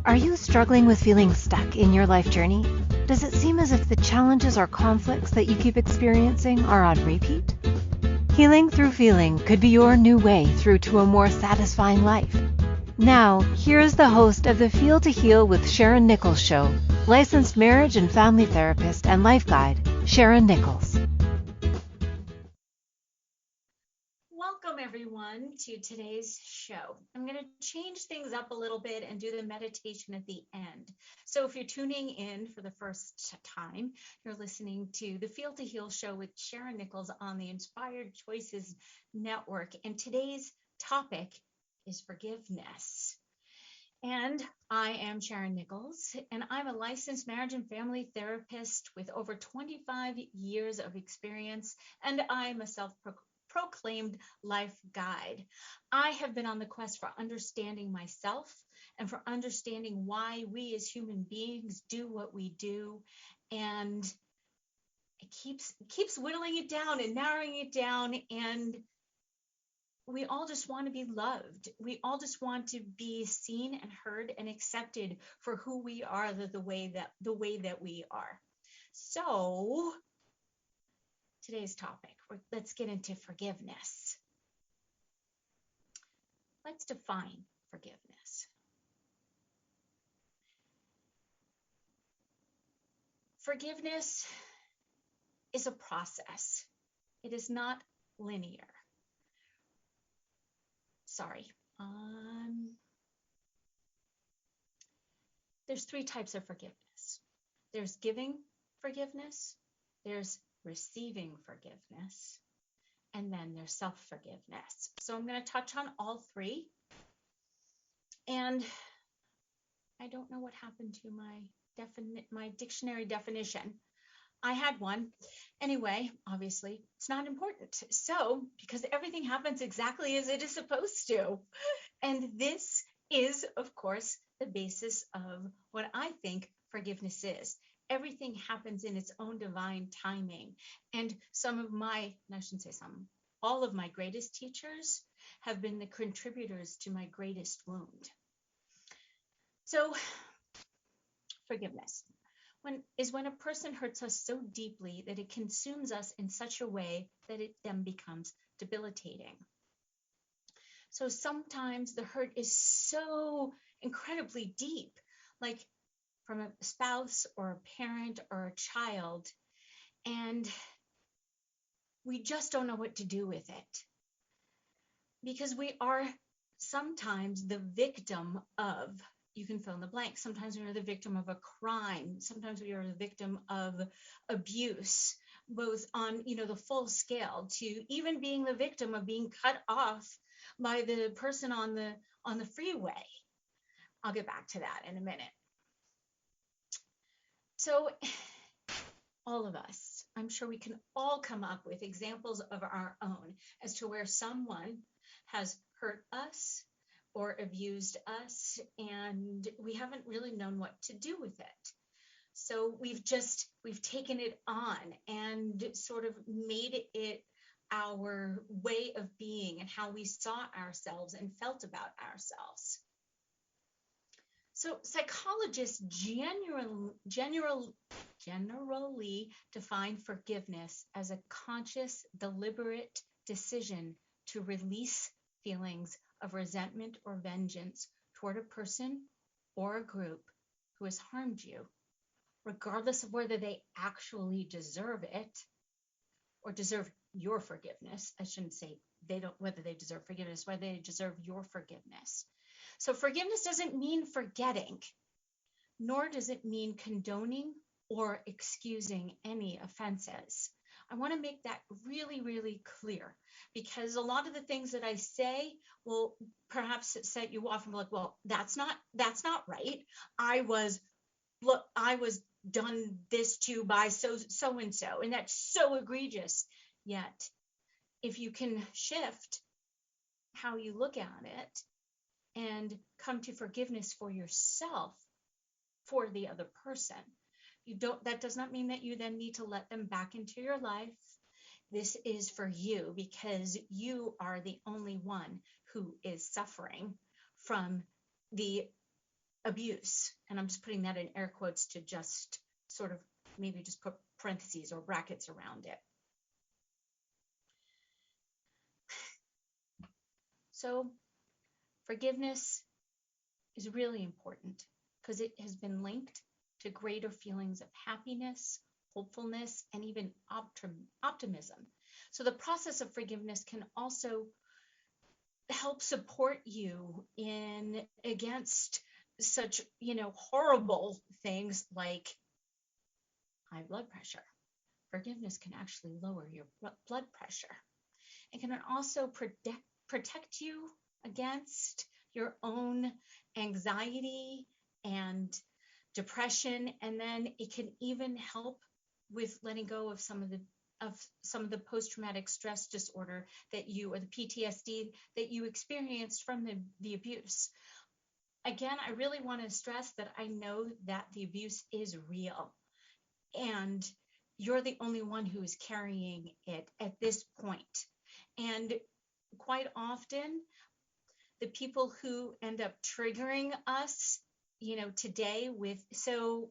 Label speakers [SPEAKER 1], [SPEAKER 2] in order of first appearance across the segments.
[SPEAKER 1] Are you struggling with feeling stuck in your life journey? Does it seem as if the challenges or conflicts that you keep experiencing are on repeat? Healing through feeling could be your new way through to a more satisfying life. Now, here's the host of the Feel to Heal with Sharyn Nichols show, licensed marriage and family therapist and life guide, Sharyn Nichols.
[SPEAKER 2] Welcome everyone to today's show. I'm going to change things up a little bit and do the meditation at the end. So if you're tuning in for the first time, you're listening to the Feel to Heal show with Sharyn Nichols on the Inspired Choices Network. And today's topic is forgiveness. And I am Sharyn Nichols, and I'm a licensed marriage and family therapist with over 25 years of experience, and I'm a self-proclaimed life guide. I have been on the quest for understanding myself and for understanding why we as human beings do what we do, and it keeps whittling it down and narrowing it down, and we all just want to be loved. We all just want to be seen and heard and accepted for who we are, the way that we are. So today's topic, let's get into forgiveness. Let's define forgiveness. Forgiveness is a process. It is not linear. There's three types of forgiveness. There's giving forgiveness, there's receiving forgiveness, and then there's self-forgiveness. So I'm going to touch on all three. And I don't know what happened to my dictionary definition. I had one. Anyway, obviously, it's not important. So, because everything happens exactly as it is supposed to. And this is, of course, the basis of what I think forgiveness is. Everything happens in its own divine timing. And all of my greatest teachers have been the contributors to my greatest wound. So, forgiveness. When a person hurts us so deeply that it consumes us in such a way that it then becomes debilitating. So sometimes the hurt is so incredibly deep, like from a spouse or a parent or a child, and we just don't know what to do with it. Because we are sometimes the victim of, you can fill in the blank. Sometimes we are the victim of a crime. Sometimes we are the victim of abuse, both on, the full scale, to even being the victim of being cut off by the person on the freeway. I'll get back to that in a minute. So all of us, I'm sure we can all come up with examples of our own as to where someone has hurt us or abused us, and we haven't really known what to do with it. So we've taken it on and sort of made it our way of being and how we saw ourselves and felt about ourselves. So psychologists generally define forgiveness as a conscious, deliberate decision to release feelings of resentment or vengeance toward a person or a group who has harmed you, regardless of whether they actually deserve it or deserve your forgiveness. I shouldn't say whether they deserve forgiveness, whether they deserve your forgiveness. So forgiveness doesn't mean forgetting, nor does it mean condoning or excusing any offenses. I want to make that really, really clear, because a lot of the things that I say will perhaps set you off and be like, well, that's not right. I was done this to by so and so, and that's so egregious. Yet, if you can shift how you look at it and come to forgiveness for yourself, for the other person, that does not mean that you then need to let them back into your life. This is for you, because you are the only one who is suffering from the abuse. And I'm just putting that in air quotes to just sort of maybe just put parentheses or brackets around it. So forgiveness is really important because it has been linked to greater feelings of happiness, hopefulness, and even optimism. So the process of forgiveness can also help support you in against such, horrible things like high blood pressure. Forgiveness can actually lower your blood pressure. It can also protect you against your own anxiety and depression, and then it can even help with letting go of some of the post-traumatic stress disorder that you, or the PTSD that you experienced from the abuse. Again, I really want to stress that I know that the abuse is real, and you're the only one who is carrying it at this point. And quite often, the people who end up triggering us, today with, so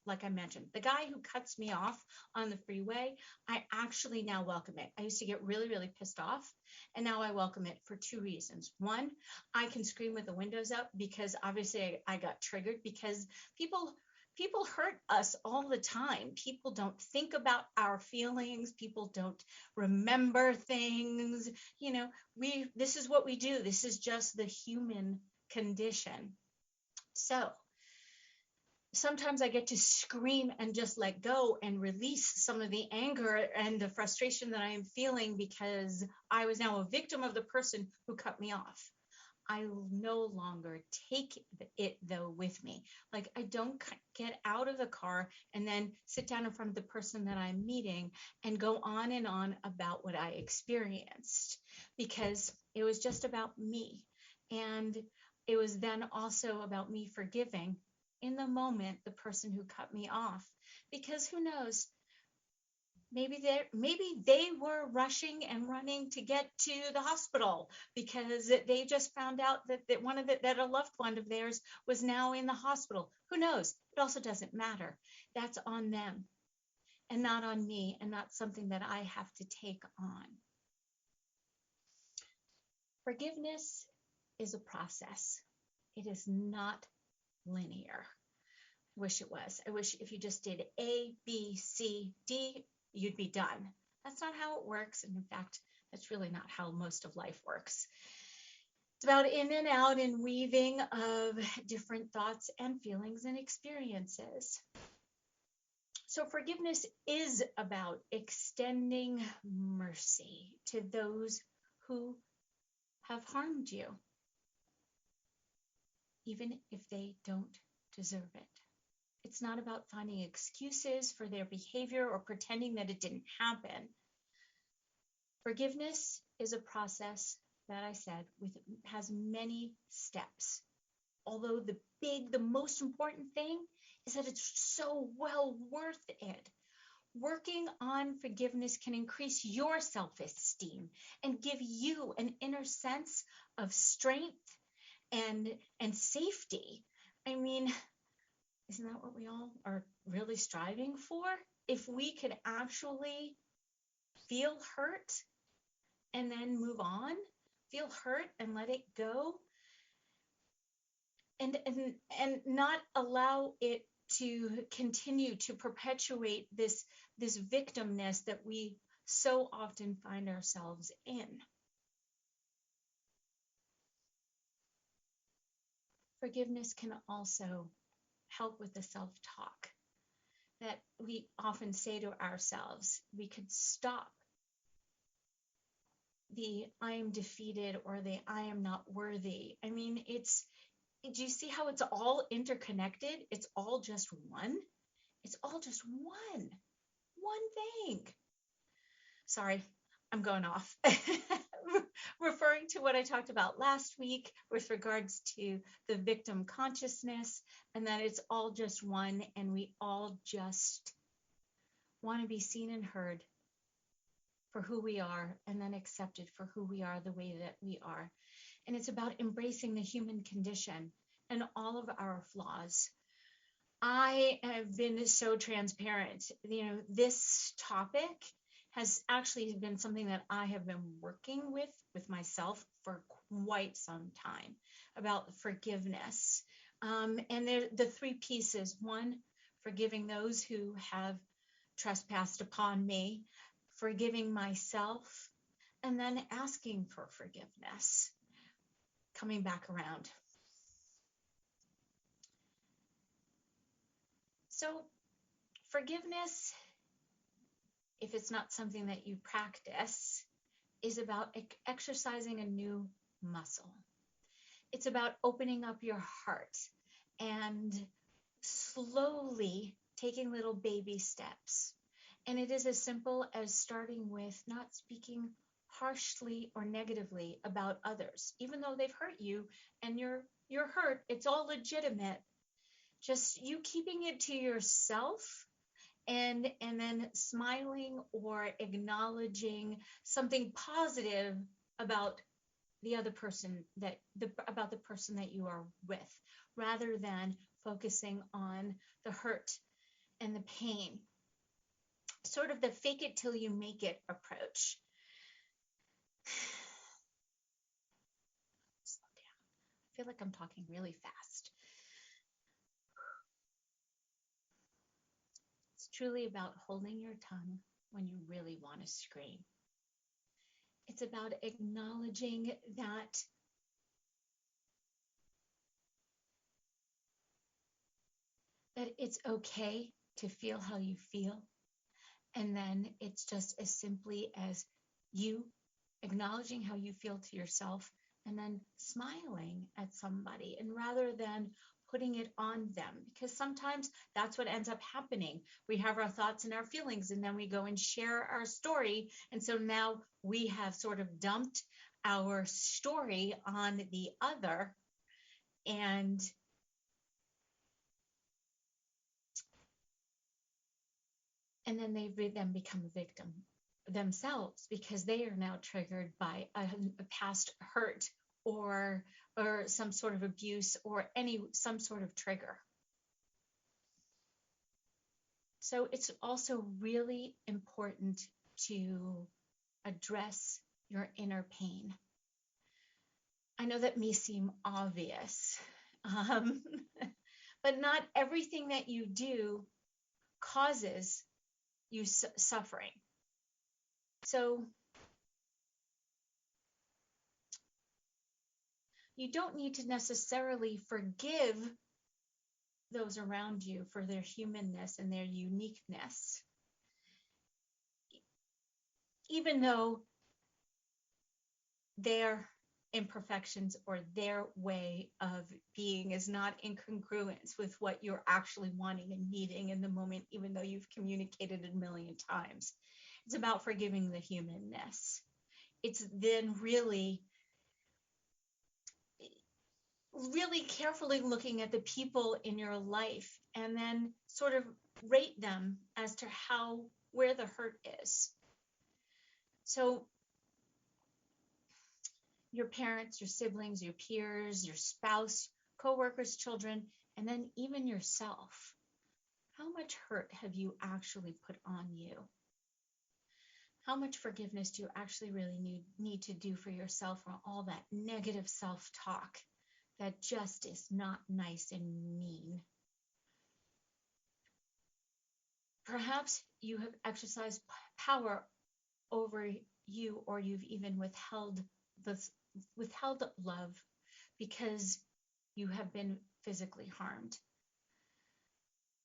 [SPEAKER 2] like I mentioned, the guy who cuts me off on the freeway, I actually now welcome it. I used to get really, really pissed off, and now I welcome it for two reasons. One, I can scream with the windows up because obviously I got triggered, because people hurt us all the time. People don't think about our feelings. People don't remember things. This is what we do. This is just the human condition. So sometimes I get to scream and just let go and release some of the anger and the frustration that I am feeling because I was now a victim of the person who cut me off. I will no longer take it though with me. Like, I don't get out of the car and then sit down in front of the person that I'm meeting and go on and on about what I experienced, because it was just about me. And it was then also about me forgiving in the moment the person who cut me off, because who knows, maybe they were rushing and running to get to the hospital because they just found out that that a loved one of theirs was now in the hospital. Who knows? It also doesn't matter. That's on them and not on me, and not something that I have to take on. Forgiveness is a process. It is not linear. I wish it was. I wish if you just did A, B, C, D, you'd be done. That's not how it works. And in fact, that's really not how most of life works. It's about in and out and weaving of different thoughts and feelings and experiences. So forgiveness is about extending mercy to those who have harmed you, even if they don't deserve it. It's not about finding excuses for their behavior or pretending that it didn't happen. Forgiveness is a process that I said has many steps. Although the most important thing is that it's so well worth it. Working on forgiveness can increase your self-esteem and give you an inner sense of strength and safety. I mean, isn't that what we all are really striving for? If we could actually feel hurt and then move on, feel hurt and let it go, and not allow it to continue to perpetuate this victimness that we so often find ourselves in. Forgiveness can also help with the self-talk that we often say to ourselves. We could stop the I am defeated or the I am not worthy. I mean, do you see how it's all interconnected? It's all just one. It's all just one thing. Sorry, I'm going off. Referring to what I talked about last week with regards to the victim consciousness, and that it's all just one, and we all just want to be seen and heard for who we are, and then accepted for who we are, the way that we are. And it's about embracing the human condition and all of our flaws. I have been so transparent. This topic has actually been something that I have been working with myself for quite some time, about forgiveness. And the three pieces: one, forgiving those who have trespassed upon me, forgiving myself, and then asking for forgiveness, coming back around. So forgiveness, if it's not something that you practice, is about exercising a new muscle. It's about opening up your heart and slowly taking little baby steps. And it is as simple as starting with not speaking harshly or negatively about others, even though they've hurt you and you're hurt. It's all legitimate. Just you keeping it to yourself, and then smiling or acknowledging something positive about the other person, about the person that you are with, rather than focusing on the hurt and the pain. Sort of the fake it till you make it approach. Slow down. I feel like I'm talking really fast. It's truly about holding your tongue when you really want to scream. It's about acknowledging that it's okay to feel how you feel. And then it's just as simply as you acknowledging how you feel to yourself and then smiling at somebody, and rather than putting it on them, because sometimes that's what ends up happening. We have our thoughts and our feelings, and then we go and share our story. And so now we have sort of dumped our story on the other, and then they then become a victim themselves, because they are now triggered by a past hurt or some sort of abuse or some sort of trigger. So it's also really important to address your inner pain. I know that may seem obvious, but not everything that you do causes you suffering. So you don't need to necessarily forgive those around you for their humanness and their uniqueness, even though their imperfections or their way of being is not in congruence with what you're actually wanting and needing in the moment, even though you've communicated it a million times. It's about forgiving the humanness. It's then really carefully looking at the people in your life and then sort of rate them as to where the hurt is. So your parents, your siblings, your peers, your spouse, coworkers, children, and then even yourself. How much hurt have you actually put on you? How much forgiveness do you actually really need to do for yourself for all that negative self-talk that just is not nice and mean? Perhaps you have exercised power over you, or you've even withheld love because you have been physically harmed.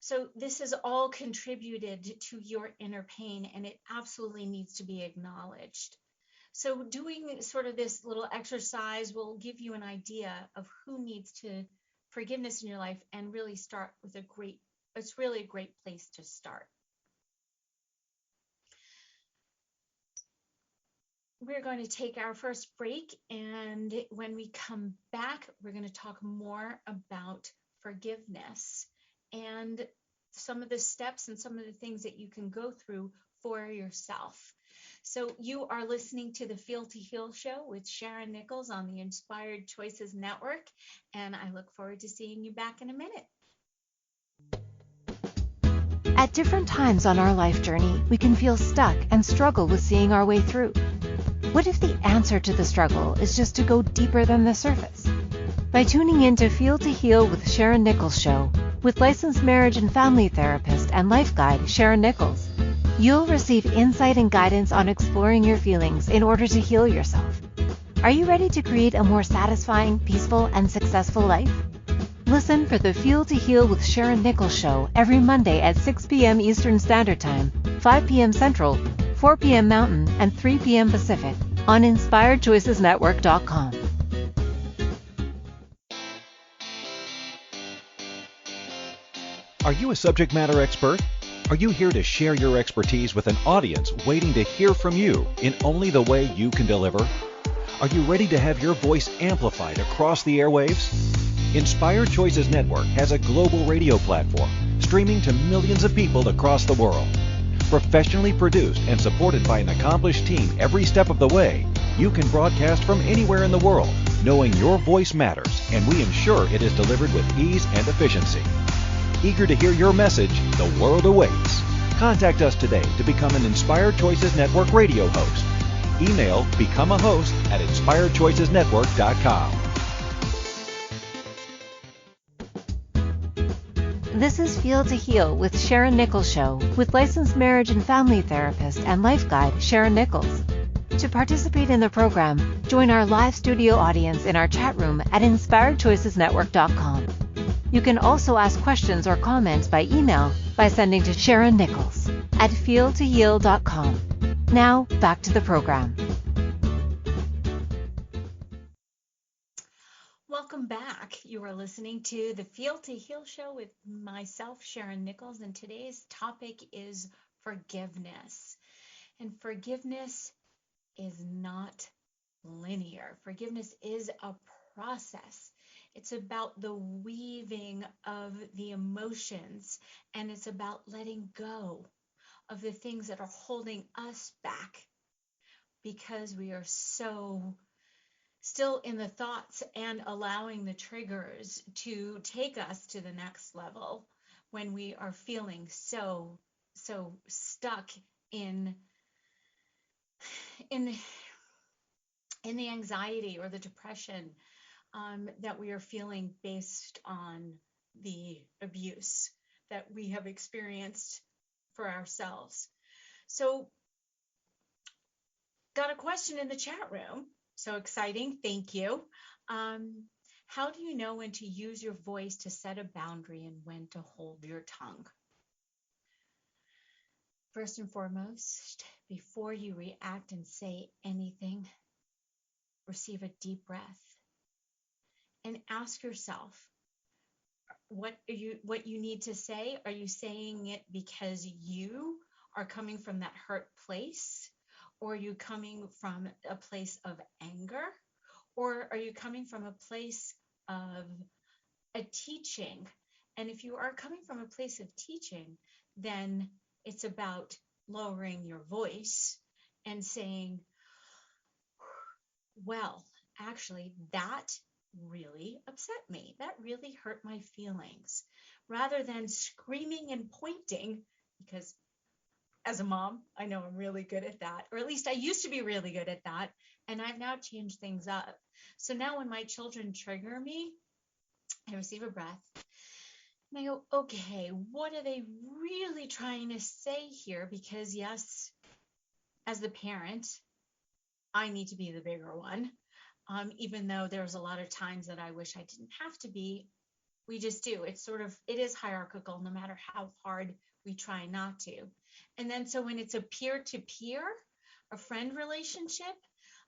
[SPEAKER 2] So this has all contributed to your inner pain, and it absolutely needs to be acknowledged. So doing sort of this little exercise will give you an idea of who needs forgiveness in your life, and really start with it's really a great place to start. We're going to take our first break, and when we come back, we're going to talk more about forgiveness and some of the steps and some of the things that you can go through for yourself. So you are listening to the Feel to Heal show with Sharyn Nichols on the Inspired Choices Network, and I look forward to seeing you back in a minute.
[SPEAKER 1] At different times on our life journey, we can feel stuck and struggle with seeing our way through. What if the answer to the struggle is just to go deeper than the surface? By tuning in to Feel to Heal with Sharyn Nichols show, with licensed marriage and family therapist and life guide Sharyn Nichols, you'll receive insight and guidance on exploring your feelings in order to heal yourself. Are you ready to create a more satisfying, peaceful, and successful life? Listen for the Feel to Heal with Sharyn Nichols show every Monday at 6 p.m. Eastern Standard Time, 5 p.m. Central, 4 p.m. Mountain, and 3 p.m. Pacific on InspiredChoicesNetwork.com.
[SPEAKER 3] Are you a subject matter expert? Are you here to share your expertise with an audience waiting to hear from you in only the way you can deliver? Are you ready to have your voice amplified across the airwaves? Inspired Choices Network has a global radio platform streaming to millions of people across the world. Professionally produced and supported by an accomplished team every step of the way, you can broadcast from anywhere in the world, knowing your voice matters, and we ensure it is delivered with ease and efficiency. Eager to hear your message, the world awaits. Contact us today to become an Inspired Choices Network radio host. Email becomeahost@inspiredchoicesnetwork.com.
[SPEAKER 1] This is Feel to Heal with Sharyn Nichols show, with licensed marriage and family therapist and life guide Sharyn Nichols. To participate in the program, join our live studio audience in our chat room at inspiredchoicesnetwork.com. You can also ask questions or comments by email by sending to Sharyn Nichols at feeltoheal.com. Now, back to the program.
[SPEAKER 2] Welcome back. You are listening to the Feel to Heal show with myself, Sharyn Nichols, and today's topic is forgiveness. And forgiveness is not linear. Forgiveness is a process. It's about the weaving of the emotions, and it's about letting go of the things that are holding us back because we are so still in the thoughts and allowing the triggers to take us to the next level when we are feeling so stuck in the anxiety or the depression that we are feeling based on the abuse that we have experienced for ourselves. So, got a question in the chat room. So exciting. Thank you. How do you know when to use your voice to set a boundary and when to hold your tongue? First and foremost, before you react and say anything, receive a deep breath and ask yourself what you need to say. Are you saying it because you are coming from that hurt place? Or are you coming from a place of anger? Or are you coming from a place of a teaching? And if you are coming from a place of teaching, then it's about lowering your voice and saying, well, actually, that really upset me. That really hurt my feelings. Rather than screaming and pointing, because as a mom, I know I'm really good at that, or at least I used to be really good at that, and I've now changed things up. So now when my children trigger me, I receive a breath, and I go, okay, what are they really trying to say here? Because yes, as the parent, I need to be the bigger one. Even though there's a lot of times that I wish I didn't have to be, we just do. It is hierarchical no matter how hard we try not to. And then so when it's a peer-to-peer, a friend relationship,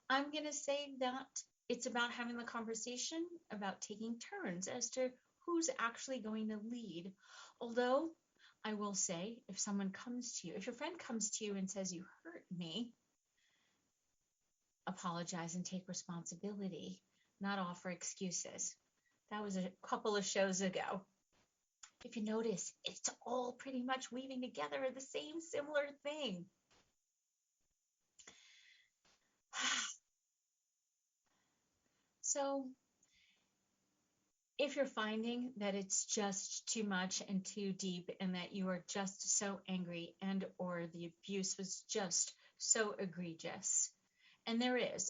[SPEAKER 2] I'm going to say that it's about having the conversation, about taking turns as to who's actually going to lead. Although I will say, if your friend comes to you and says you hurt me, apologize and take responsibility, not offer excuses. That was a couple of shows ago. If you notice, it's all pretty much weaving together the same similar thing. So if you're finding that it's just too much and too deep and that you are just so angry and or the abuse was just so egregious, and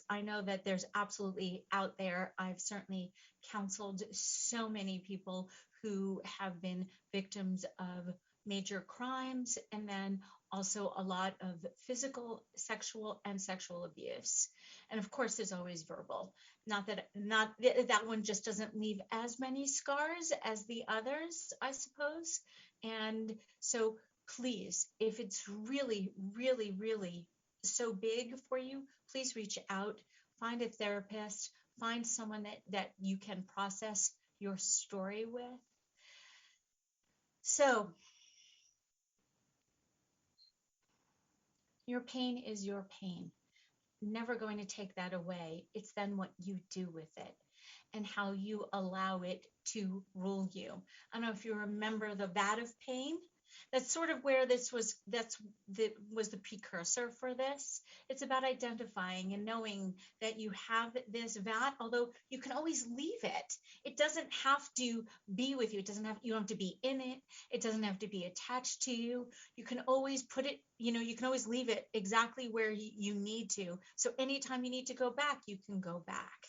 [SPEAKER 2] I know that there's absolutely out there, I've certainly counseled so many people who have been victims of major crimes and then also a lot of physical, sexual, and sexual abuse. And of course, there's always verbal. Not that one just doesn't leave as many scars as the others, I suppose. And so please, if it's really, really, really so big for you, please reach out, find a therapist, find someone that you can process your story with. So your pain is your pain. Never going to take that away. It's then what you do with it and how you allow it to rule you. I don't know if you remember the vat of pain. That's sort of where was the precursor for this. It's about identifying and knowing that you have this vat, although you can always leave it. It doesn't have to be with you. You don't have to be in it. It doesn't have to be attached to you. You can always put it, you can always leave it exactly where you need to. So anytime you need to go back, you can go back.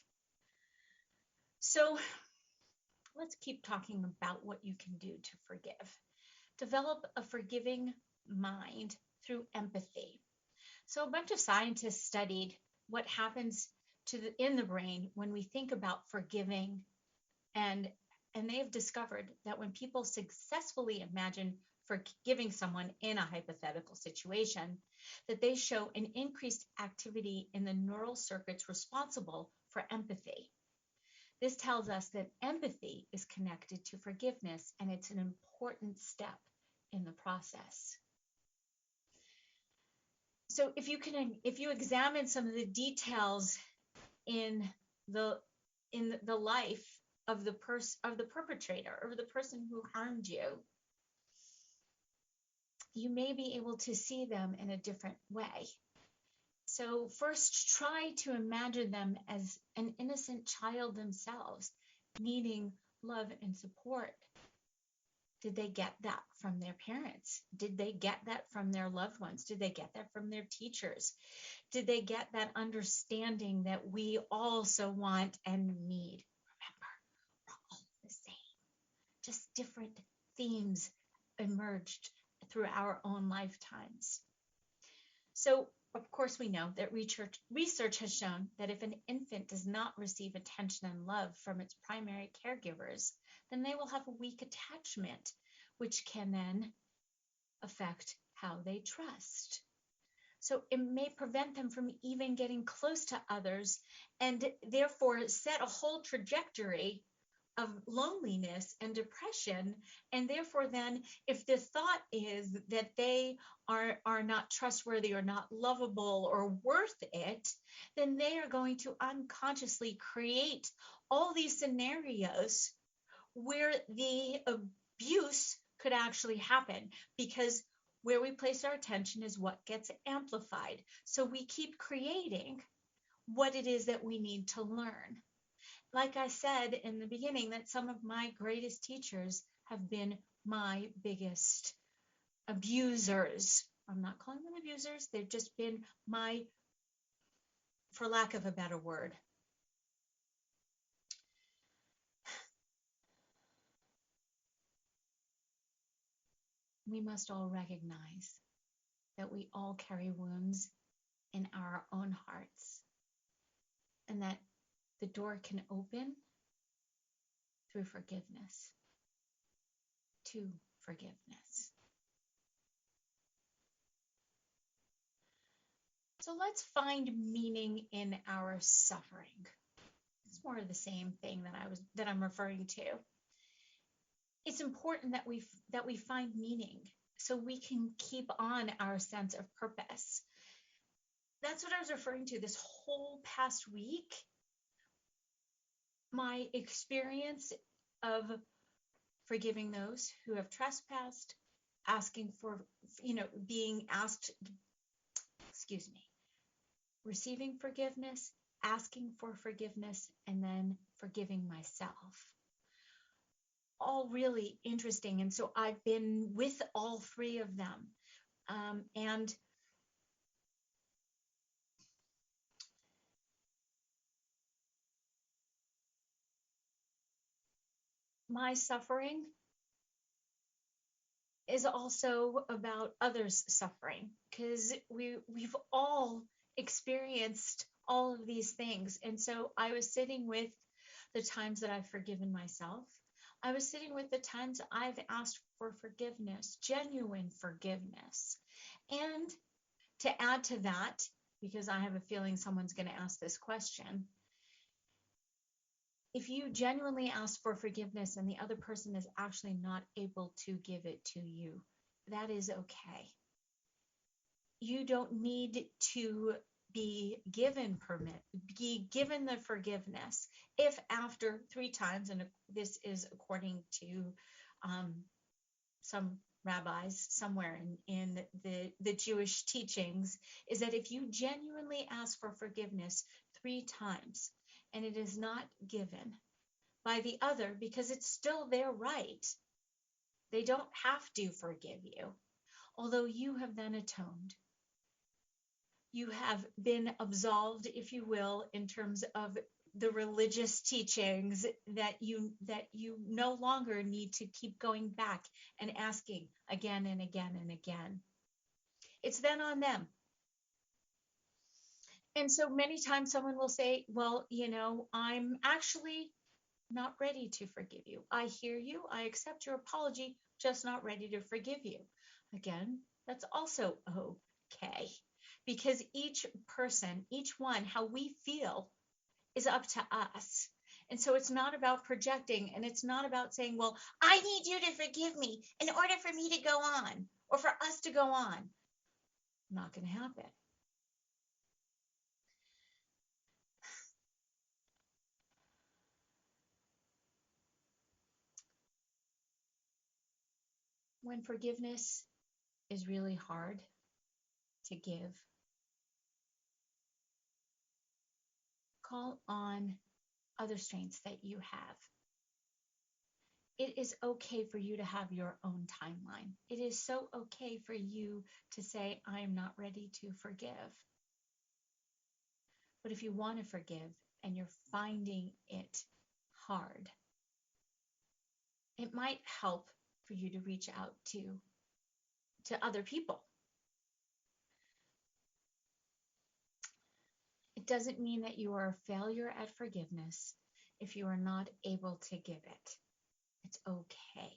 [SPEAKER 2] So let's keep talking about what you can do to forgive. Develop a forgiving mind through empathy. So a bunch of scientists studied what happens in the brain when we think about forgiving, and they've discovered that when people successfully imagine forgiving someone in a hypothetical situation, that they show an increased activity in the neural circuits responsible for empathy. This tells us that empathy is connected to forgiveness, and it's an important step in the process. So if you examine some of the details in the life of the perpetrator or the person who harmed you, you may be able to see them in a different way. So first, try to imagine them as an innocent child themselves, needing love and support. Did they get that from their parents? Did they get that from their loved ones? Did they get that from their teachers? Did they get that understanding that we also want and need? Remember, we're all the same. Just different themes emerged through our own lifetimes. So, of course, we know that research has shown that if an infant does not receive attention and love from its primary caregivers, then they will have a weak attachment, which can then affect how they trust. So it may prevent them from even getting close to others and therefore set a whole trajectory of loneliness and depression. And therefore then, if the thought is that they are not trustworthy or not lovable or worth it, then they are going to unconsciously create all these scenarios where the abuse could actually happen, because where we place our attention is what gets amplified. So we keep creating what it is that we need to learn. Like I said in the beginning, that some of my greatest teachers have been my biggest abusers. I'm not calling them abusers. They've just been my, for lack of a better word, we must all recognize that we all carry wounds in our own hearts, and that the door can open through forgiveness, to forgiveness. So let's find meaning in our suffering. It's more of the same thing that I'm referring to. It's important that we find meaning so we can keep on our sense of purpose. That's what I was referring to this whole past week. My experience of forgiving those who have trespassed, asking for, being asked, receiving forgiveness, asking for forgiveness, and then forgiving myself. All really interesting. And so I've been with all three of them. And my suffering is also about others' suffering, because we've all experienced all of these things. And so I was sitting with the times that I've forgiven myself. I was sitting with the times I've asked for forgiveness, genuine forgiveness. And to add to that, because I have a feeling someone's going to ask this question, if you genuinely ask for forgiveness and the other person is actually not able to give it to you, that is okay. You don't need to be given the forgiveness if after 3 times, and this is according to some rabbis somewhere in the Jewish teachings, is that if you genuinely ask for forgiveness 3 times and it is not given by the other, because it's still their right, they don't have to forgive you, although you have then atoned. You have been absolved, if you will, in terms of the religious teachings, that you no longer need to keep going back and asking again and again and again. It's then on them. And so many times someone will say, well, I'm actually not ready to forgive you. I hear you. I accept your apology, just not ready to forgive you. Again, that's also okay. Because each person, each one, how we feel is up to us. And so it's not about projecting, and it's not about saying, well, I need you to forgive me in order for me to go on, or for us to go on. Not going to happen. When forgiveness is really hard to give, call on other strengths that you have. It is okay for you to have your own timeline. It is so okay for you to say, I am not ready to forgive. But if you want to forgive and you're finding it hard, it might help for you to reach out to other people. It doesn't mean that you are a failure at forgiveness if you are not able to give it. It's okay.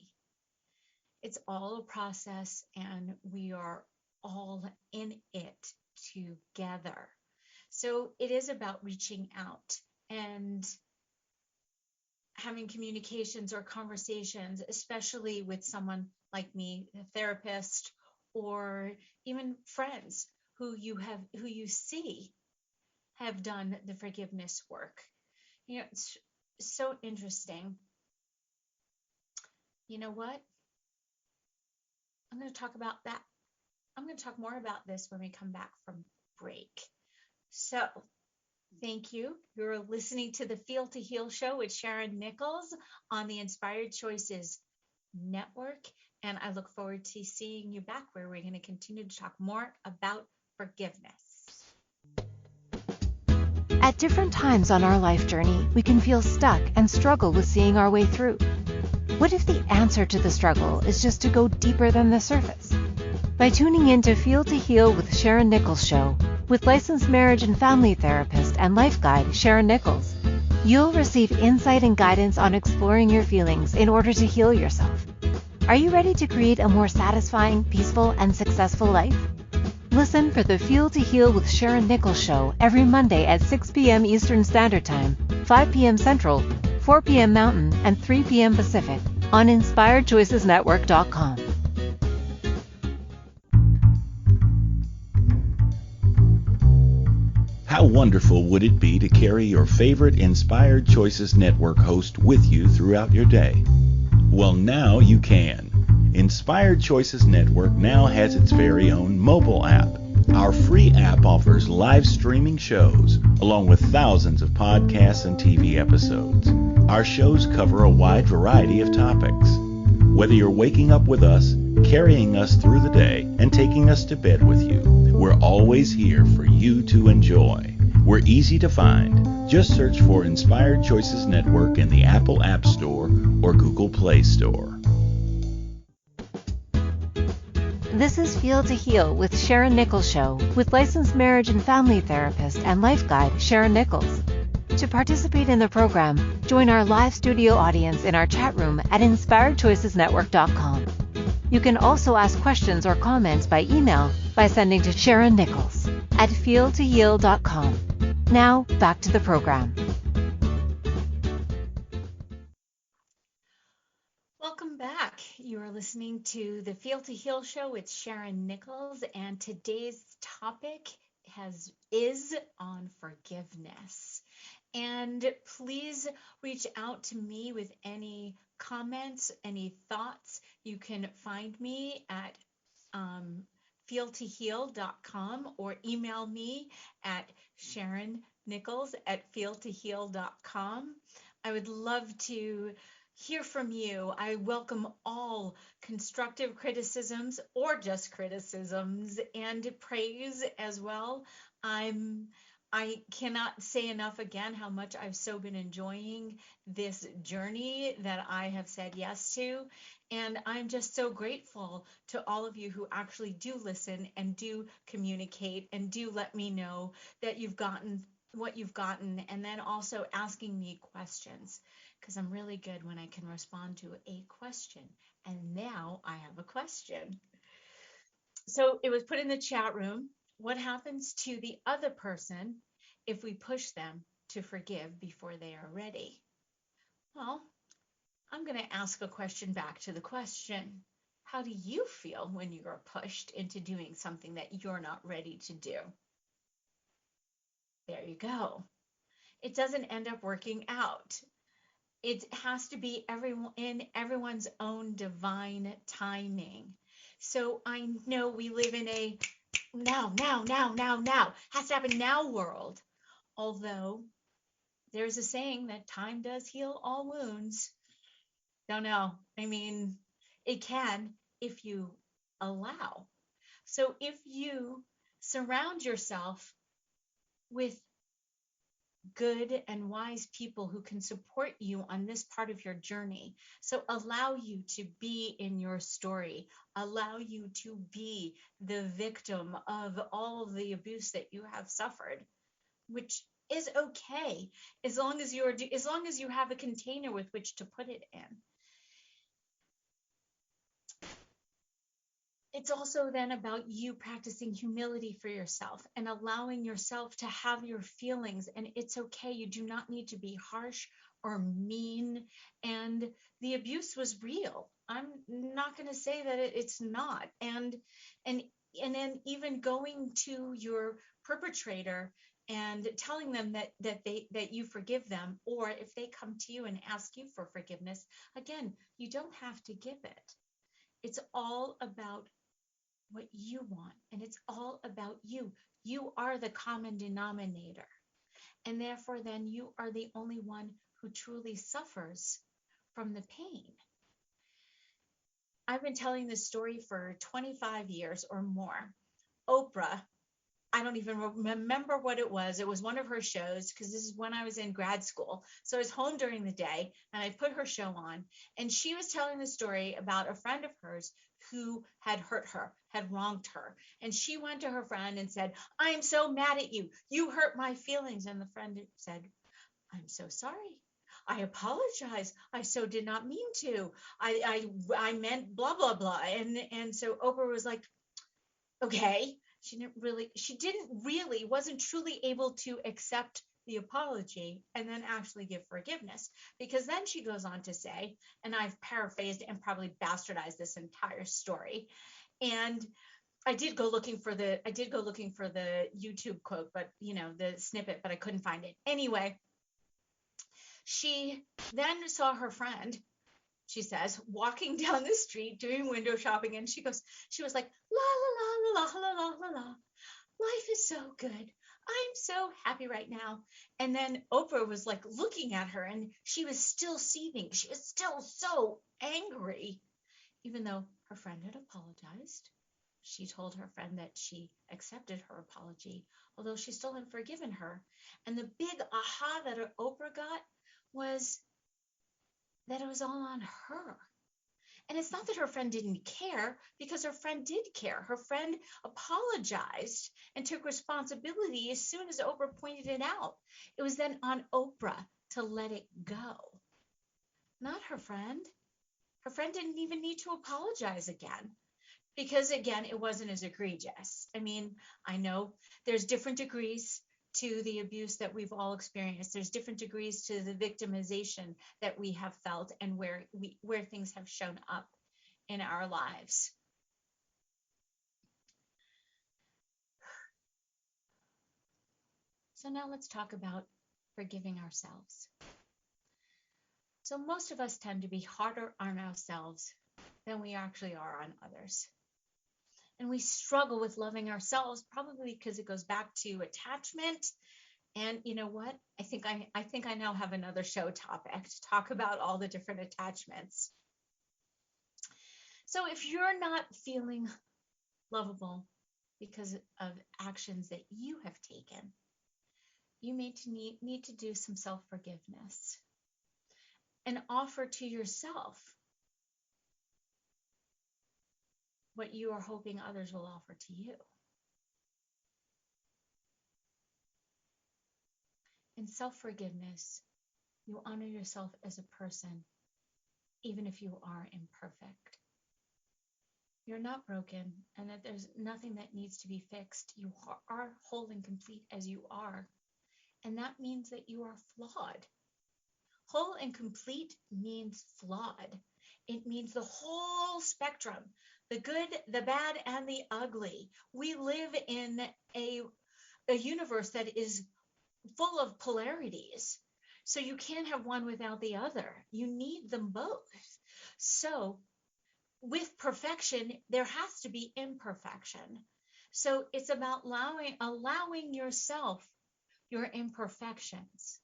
[SPEAKER 2] It's all a process, and we are all in it together. So it is about reaching out and having communications or conversations, especially with someone like me, a therapist, or even friends who you see have done the forgiveness work. It's so interesting. You know what? I'm going to talk about that. I'm going to talk more about this when we come back from break. So, thank you. You're listening to the Feel to Heal show with Sharyn Nichols on the Inspired Choices Network. And I look forward to seeing you back, where we're going to continue to talk more about forgiveness.
[SPEAKER 1] At different times on our life journey, we can feel stuck and struggle with seeing our way through. What if the answer to the struggle is just to go deeper than the surface? By tuning in to Feel to Heal with Sharyn Nichols show, with licensed marriage and family therapist and life guide Sharyn Nichols, you'll receive insight and guidance on exploring your feelings in order to heal yourself. Are you ready to create a more satisfying, peaceful, and successful life? Listen for the Feel to Heal with Sharyn Nichols show every Monday at 6 p.m. Eastern Standard Time, 5 p.m. Central, 4 p.m. Mountain, and 3 p.m. Pacific on InspiredChoicesNetwork.com.
[SPEAKER 4] How wonderful would it be to carry your favorite Inspired Choices Network host with you throughout your day? Well, now you can. Inspired Choices Network now has its very own mobile app, Our free app offers live streaming shows, along with thousands of podcasts and TV episodes. Our shows cover a wide variety of topics. Whether you're waking up with us, carrying us through the day, and taking us to bed with you, we're always here for you to enjoy. We're easy to find. Just search for Inspired Choices Network in the Apple App Store or Google Play Store.
[SPEAKER 1] This is Feel to Heal with Sharyn Nichols Show with licensed marriage and family therapist and life guide Sharyn Nichols. To participate in the program, join our live studio audience in our chat room at inspiredchoicesnetwork.com. You can also ask questions or comments by email by sending to Sharyn Nichols at feeltoheal.com. Now, back to the program.
[SPEAKER 2] Welcome back. You are listening to the Feel to Heal Show with Sharyn Nichols, and today's topic is on forgiveness. And please reach out to me with any comments, any thoughts. You can find me at feeltoheal.com or email me at SharynNichols@feeltoheal.com. I would love to hear from you. I welcome all constructive criticisms or just criticisms and praise as well. I cannot say enough again how much I've so been enjoying this journey that I have said yes to. And I'm just so grateful to all of you who actually do listen and do communicate and do let me know that you've gotten what you've gotten, and then also asking me questions, because I'm really good when I can respond to a question. And now I have a question. So it was put in the chat room. What happens to the other person if we push them to forgive before they are ready? Well, I'm going to ask a question back to the question. How do you feel when you are pushed into doing something that you're not ready to do? There you go. It doesn't end up working out. It has to be in everyone's own divine timing. So I know we live in a now, has to happen now world. Although there's a saying that time does heal all wounds. Don't know. I mean, it can if you allow. So if you surround yourself with good and wise people who can support you on this part of your journey. So allow you to be in your story, allow you to be the victim of all of the abuse that you have suffered, which is okay as long as you have a container with which to put it in. It's also then about you practicing humility for yourself and allowing yourself to have your feelings, and it's okay. You do not need to be harsh or mean, and the abuse was real. I'm not going to say that it's not. And then even going to your perpetrator and telling them that you forgive them, or if they come to you and ask you for forgiveness, again, you don't have to give it. It's all about what you want, and it's all about you. You are the common denominator, and therefore then you are the only one who truly suffers from the pain. I've been telling this story for 25 years or more. Oprah, I don't even remember what it was. It was one of her shows, because this is when I was in grad school. So I was home during the day and I put her show on, and she was telling the story about a friend of hers who had hurt her, had wronged her. And she went to her friend and said, "I am so mad at you. You hurt my feelings." And the friend said, "I'm so sorry. I apologize. I so did not mean to. I meant blah, blah, blah." And so Oprah was like, okay. Wasn't truly able to accept the apology and then actually give forgiveness, because then she goes on to say, and I've paraphrased and probably bastardized this entire story, and I did go looking for the YouTube quote, but the snippet, but I couldn't find it. Anyway, she then saw her friend, she says, walking down the street doing window shopping, and she was like, la la la la la la la la la. life is so good. I'm so happy right now. And then Oprah was like looking at her and she was still seething. She was still so angry, even though her friend had apologized. She told her friend that she accepted her apology, although she still hadn't forgiven her. And the big aha that Oprah got was that it was all on her. And it's not that her friend didn't care, because her friend did care. Her friend apologized and took responsibility as soon as Oprah pointed it out. It was then on Oprah to let it go, not her friend. Her friend didn't even need to apologize again, because again, it wasn't as egregious. I mean, I know there's different degrees to the abuse that we've all experienced. There's different degrees to the victimization that we have felt and where things have shown up in our lives. So now let's talk about forgiving ourselves. So most of us tend to be harder on ourselves than we actually are on others. And we struggle with loving ourselves, probably because it goes back to attachment. And you know what? I think I now have another show topic to talk about all the different attachments. So if you're not feeling lovable because of actions that you have taken, you may need to do some self-forgiveness and offer to yourself what you are hoping others will offer to you. In self-forgiveness, you honor yourself as a person, even if you are imperfect. You're not broken, and that there's nothing that needs to be fixed. You are whole and complete as you are, and that means that you are flawed. Whole and complete means flawed. It means the whole spectrum, the good, the bad, and the ugly. We live in a universe that is full of polarities. So you can't have one without the other. You need them both. So with perfection, there has to be imperfection. So it's about allowing yourself your imperfections,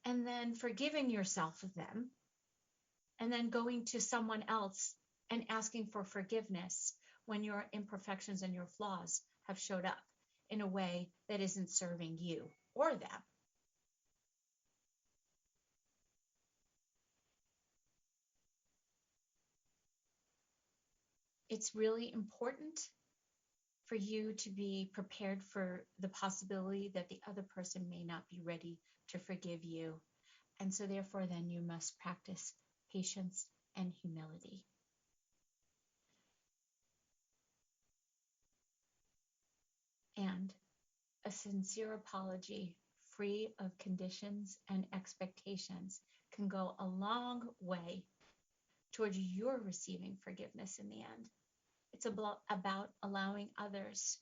[SPEAKER 2] and then forgiving yourself of them, and then going to someone else and asking for forgiveness when your imperfections and your flaws have showed up in a way that isn't serving you or them. It's really important for you to be prepared for the possibility that the other person may not be ready to forgive you. And so therefore, then you must practice patience and humility. And a sincere apology, free of conditions and expectations, can go a long way towards your receiving forgiveness in the end. It's about allowing others.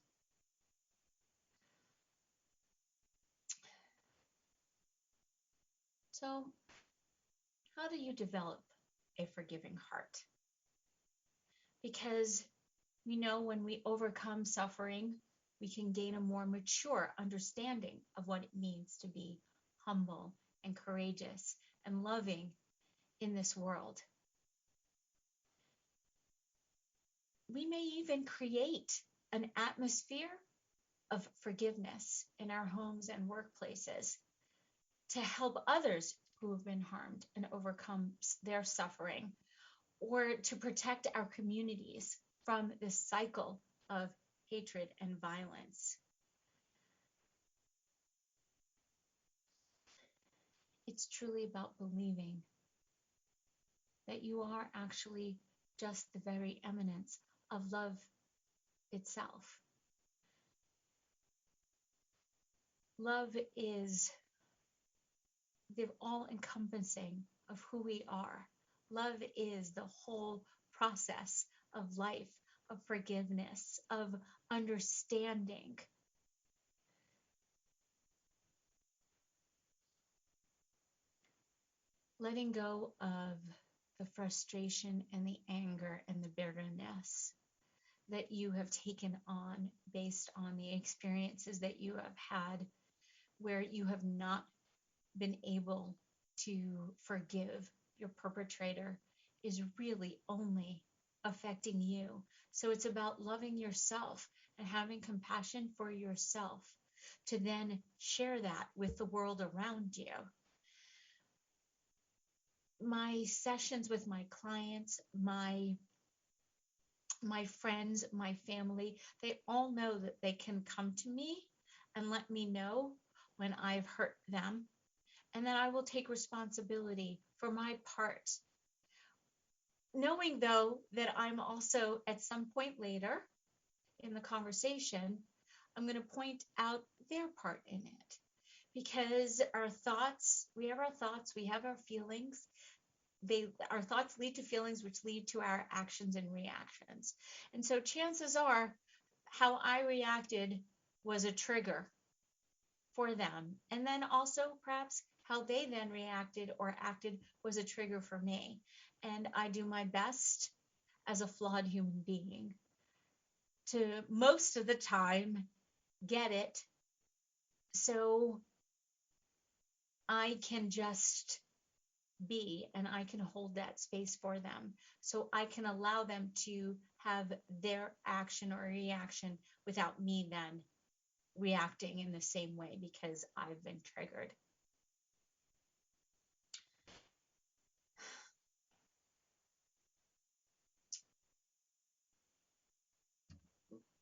[SPEAKER 2] So, how do you develop a forgiving heart? Because we know when we overcome suffering, we can gain a more mature understanding of what it means to be humble and courageous and loving in this world. We may even create an atmosphere of forgiveness in our homes and workplaces to help others who have been harmed and overcome their suffering, or to protect our communities from this cycle of hatred and violence. It's truly about believing that you are actually just the very eminence of love itself. Love is the all-encompassing of who we are. Love is the whole process of life, of forgiveness, of understanding. Letting go of the frustration and the anger and the bitterness that you have taken on based on the experiences that you have had where you have not been able to forgive your perpetrator is really only affecting you. So it's about loving yourself and having compassion for yourself to then share that with the world around you. My sessions with my clients, my friends, my family, they all know that they can come to me and let me know when I've hurt them, and that I will take responsibility for my part. Knowing, though, that I'm also at some point later in the conversation, I'm going to point out their part in it. Because our thoughts, we have our feelings. Our thoughts lead to feelings, which lead to our actions and reactions. And so chances are how I reacted was a trigger for them. And then also perhaps how they then reacted or acted was a trigger for me. And I do my best as a flawed human being to most of the time get it, so I can just be, and I can hold that space for them, so I can allow them to have their action or reaction without me then reacting in the same way because I've been triggered.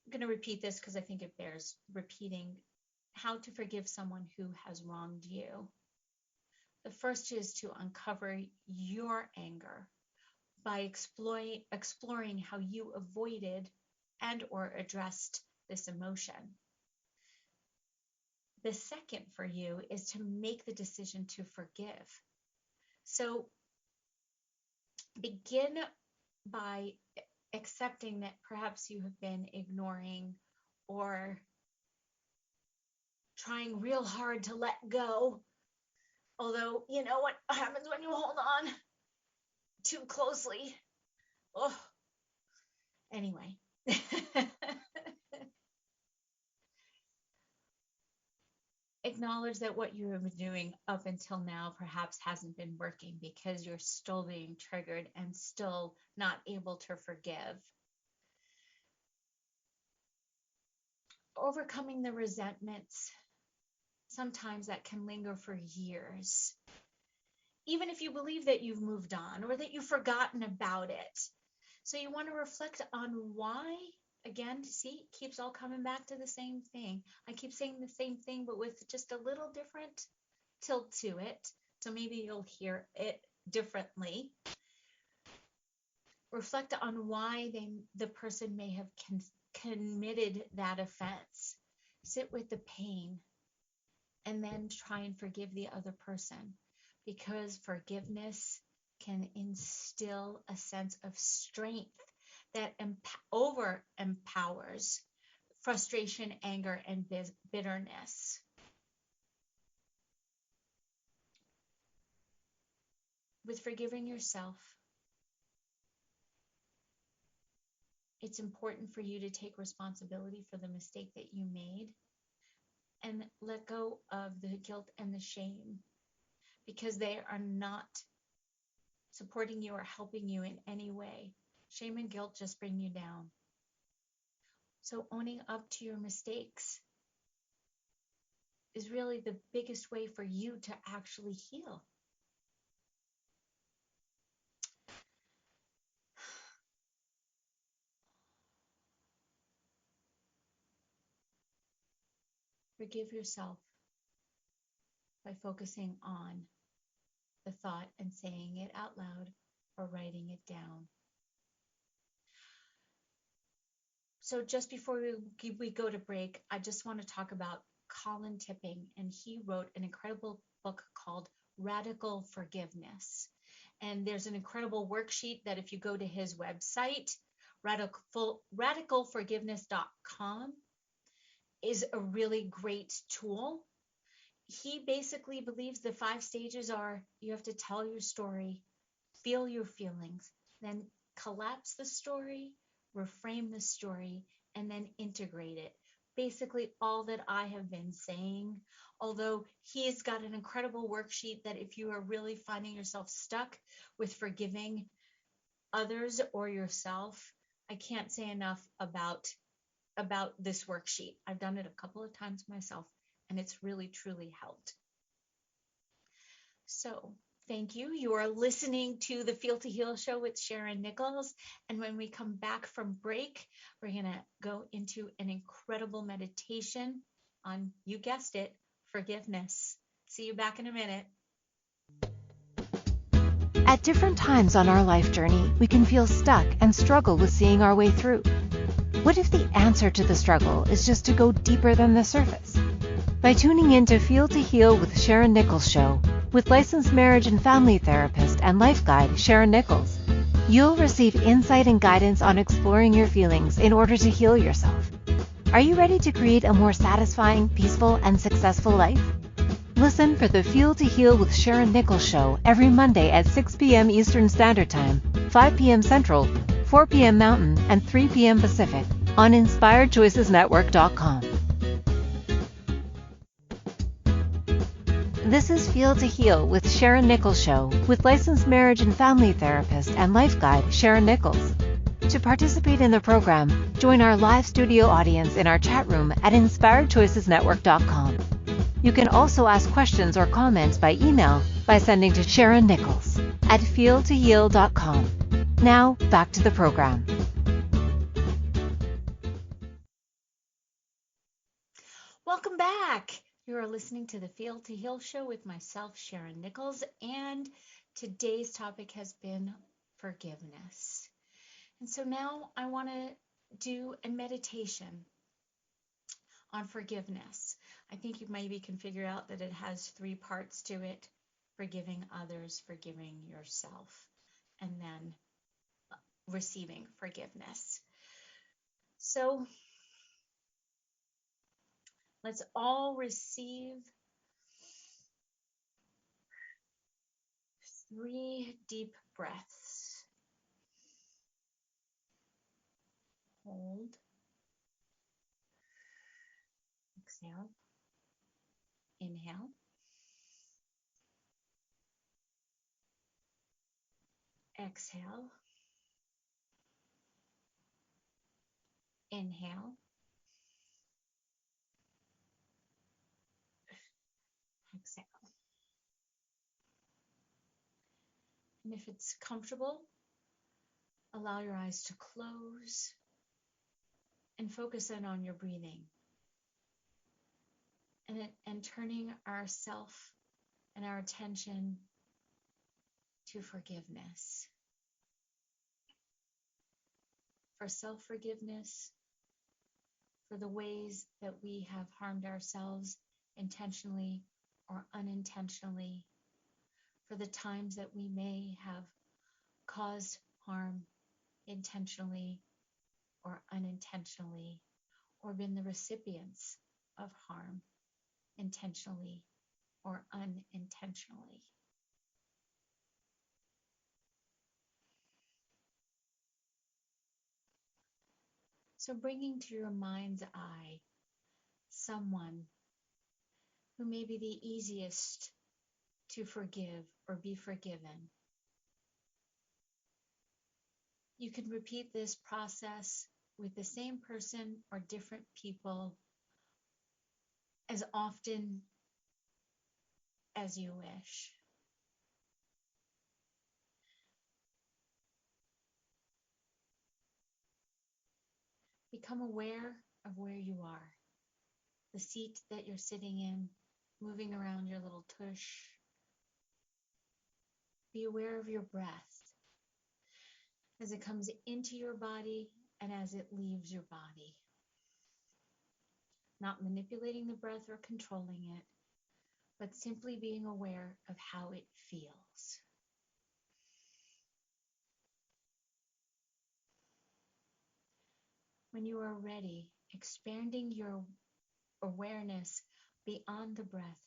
[SPEAKER 2] I'm going to repeat this because I think it bears repeating. How to forgive someone who has wronged you. The first is to uncover your anger by exploring how you avoided and or addressed this emotion. The second for you is to make the decision to forgive. So begin by accepting that perhaps you have been ignoring or trying real hard to let go. Although, you know what happens when you hold on too closely? Oh, anyway. Acknowledge that what you have been doing up until now perhaps hasn't been working because you're still being triggered and still not able to forgive. Overcoming the resentments, sometimes that can linger for years. Even if you believe that you've moved on or that you've forgotten about it. So you want to reflect on why. Again, see, it keeps all coming back to the same thing. I keep saying the same thing, but with just a little different tilt to it. So maybe you'll hear it differently. Reflect on why the person may have committed that offense. Sit with the pain and then try and forgive the other person, because forgiveness can instill a sense of strength that empowers frustration, anger, and bitterness. With forgiving yourself, it's important for you to take responsibility for the mistake that you made and let go of the guilt and the shame, because they are not supporting you or helping you in any way. Shame and guilt just bring you down. So owning up to your mistakes is really the biggest way for you to actually heal. Forgive yourself by focusing on the thought and saying it out loud or writing it down. So just before we go to break, I just want to talk about Colin Tipping, and he wrote an incredible book called Radical Forgiveness. And there's an incredible worksheet that if you go to his website, radicalforgiveness.com, is a really great tool. He basically believes the 5 stages are: you have to tell your story, feel your feelings, then collapse the story, reframe the story, and then integrate it. Basically, all that I have been saying, although he's got an incredible worksheet that if you are really finding yourself stuck with forgiving others or yourself, I can't say enough about this worksheet. I've done it a couple of times myself, and it's really, truly helped. So thank you. You are listening to the Feel to Heal show with Sharyn Nichols. And when we come back from break, we're going to go into an incredible meditation on, you guessed it, forgiveness. See you back in a minute.
[SPEAKER 1] At different times on our life journey, we can feel stuck and struggle with seeing our way through. What if the answer to the struggle is just to go deeper than the surface? By tuning in to Feel to Heal with Sharyn Nichols show, with licensed marriage and family therapist and life guide Sharyn Nichols, you'll receive insight and guidance on exploring your feelings in order to heal yourself. Are you ready to create a more satisfying, peaceful, and successful life? Listen for the Feel to Heal with Sharyn Nichols show every Monday at 6 p.m. Eastern Standard Time, 5 p.m. Central, 4 p.m. Mountain, and 3 p.m. Pacific on InspiredChoicesNetwork.com. This is Feel to Heal with Sharyn Nichols show, with licensed marriage and family therapist and life guide Sharyn Nichols. To participate in the program, join our live studio audience in our chat room at InspiredChoicesNetwork.com. You can also ask questions or comments by email by sending to Sharyn Nichols at feeltoheal.com. Now, back to the program.
[SPEAKER 2] Welcome back. You are listening to the Feel to Heal show with myself, Sharyn Nichols, and today's topic has been forgiveness. And so now I want to do a meditation on forgiveness. I think you maybe can figure out that it has 3 parts to it: forgiving others, forgiving yourself, and then receiving forgiveness. So let's all receive 3 deep breaths. Hold. Exhale. Inhale. Exhale. Inhale. Exhale. And if it's comfortable, allow your eyes to close and focus in on your breathing and turning ourself and our attention to forgiveness. For self-forgiveness, for the ways that we have harmed ourselves intentionally or unintentionally, for the times that we may have caused harm intentionally or unintentionally, or been the recipients of harm intentionally or unintentionally. So bringing to your mind's eye someone who may be the easiest to forgive or be forgiven. You can repeat this process with the same person or different people as often as you wish. Become aware of where you are, the seat that you're sitting in, moving around your little tush. Be aware of your breath as it comes into your body and as it leaves your body. Not manipulating the breath or controlling it, but simply being aware of how it feels. When you are ready, expanding your awareness beyond the breath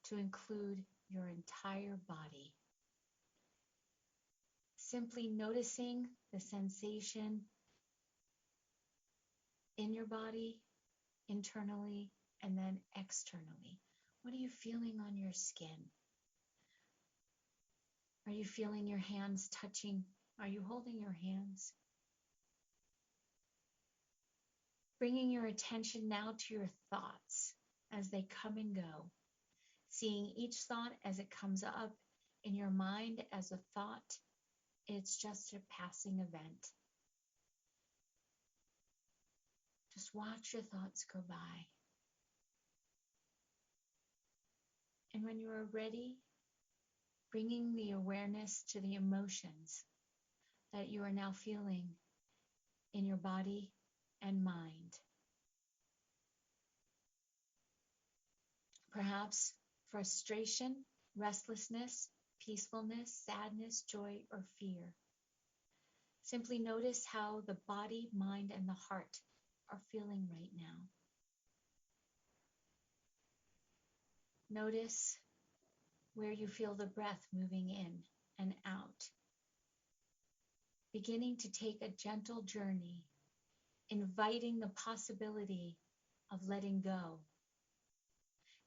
[SPEAKER 2] to include your entire body. Simply noticing the sensation in your body, internally, and then externally. What are you feeling on your skin? Are you feeling your hands touching? Are you holding your hands? Bringing your attention now to your thoughts as they come and go. Seeing each thought as it comes up in your mind as a thought. It's just a passing event. Just watch your thoughts go by. And when you are ready, bringing the awareness to the emotions that you are now feeling in your body and mind. Perhaps frustration, restlessness, peacefulness, sadness, joy, or fear. Simply notice how the body, mind, and the heart are feeling right now. Notice where you feel the breath moving in and out. Beginning to take a gentle journey, inviting the possibility of letting go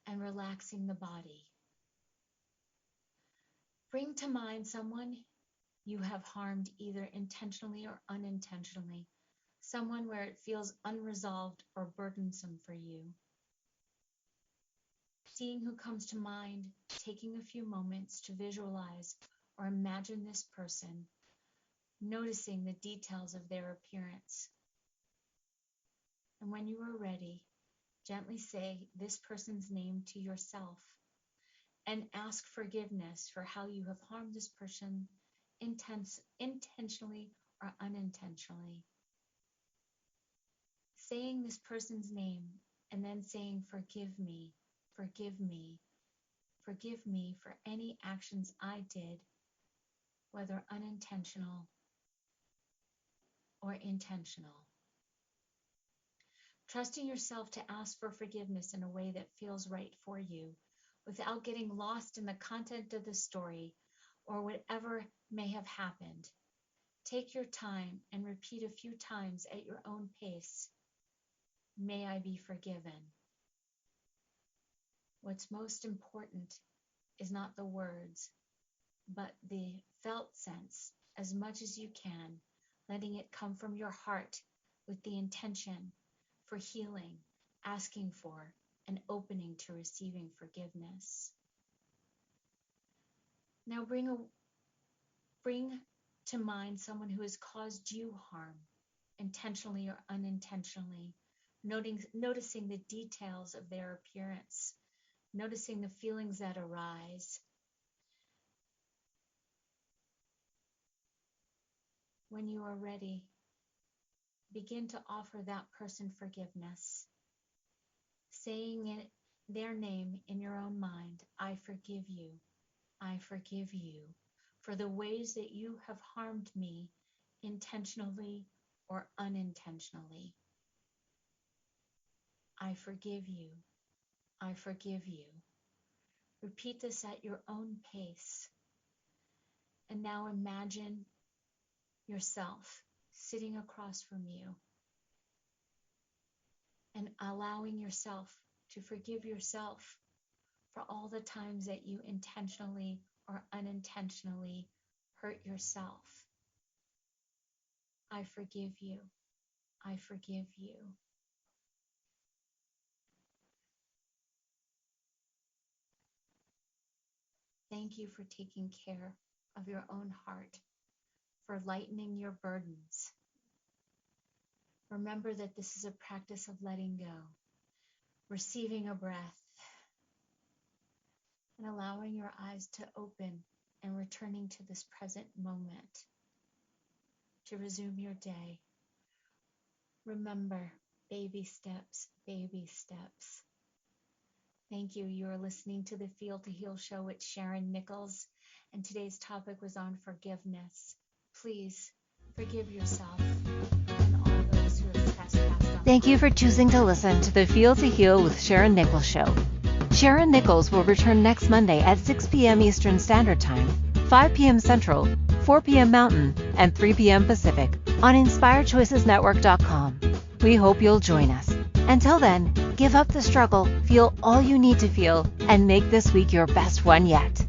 [SPEAKER 2] and relaxing the body. Bring to mind someone you have harmed either intentionally or unintentionally, someone where it feels unresolved or burdensome for you. Seeing who comes to mind, taking a few moments to visualize or imagine this person, noticing the details of their appearance. And when you are ready, gently say this person's name to yourself and ask forgiveness for how you have harmed this person intentionally or unintentionally. Saying this person's name and then saying, forgive me, forgive me, forgive me for any actions I did, whether unintentional or intentional. Trusting yourself to ask for forgiveness in a way that feels right for you, without getting lost in the content of the story or whatever may have happened. Take your time and repeat a few times at your own pace. May I be forgiven. What's most important is not the words, but the felt sense as much as you can, letting it come from your heart with the intention for healing, asking for, and opening to receiving forgiveness. Now bring to mind someone who has caused you harm, intentionally or unintentionally, noticing the details of their appearance, noticing the feelings that arise. When you are ready, begin to offer that person forgiveness, saying their name in your own mind. I forgive you. I forgive you for the ways that you have harmed me intentionally or unintentionally. I forgive you. I forgive you. Repeat this at your own pace. And now imagine yourself sitting across from you and allowing yourself to forgive yourself for all the times that you intentionally or unintentionally hurt yourself. I forgive you. I forgive you. Thank you for taking care of your own heart, for lightening your burdens. Remember that this is a practice of letting go, receiving a breath, and allowing your eyes to open and returning to this present moment to resume your day. Remember, baby steps, baby steps. Thank you. You are listening to the Feel to Heal show with Sharyn Nichols, and today's topic was on forgiveness. Please forgive yourself and all those who have trespassed on.
[SPEAKER 1] Thank you for choosing to listen to the Feel to Heal with Sharyn Nichols show. Sharyn Nichols will return next Monday at 6 p.m. Eastern Standard Time, 5 p.m. Central, 4 p.m. Mountain, and 3 p.m. Pacific on InspiredChoicesNetwork.com. We hope you'll join us. Until then, give up the struggle, feel all you need to feel, and make this week your best one yet.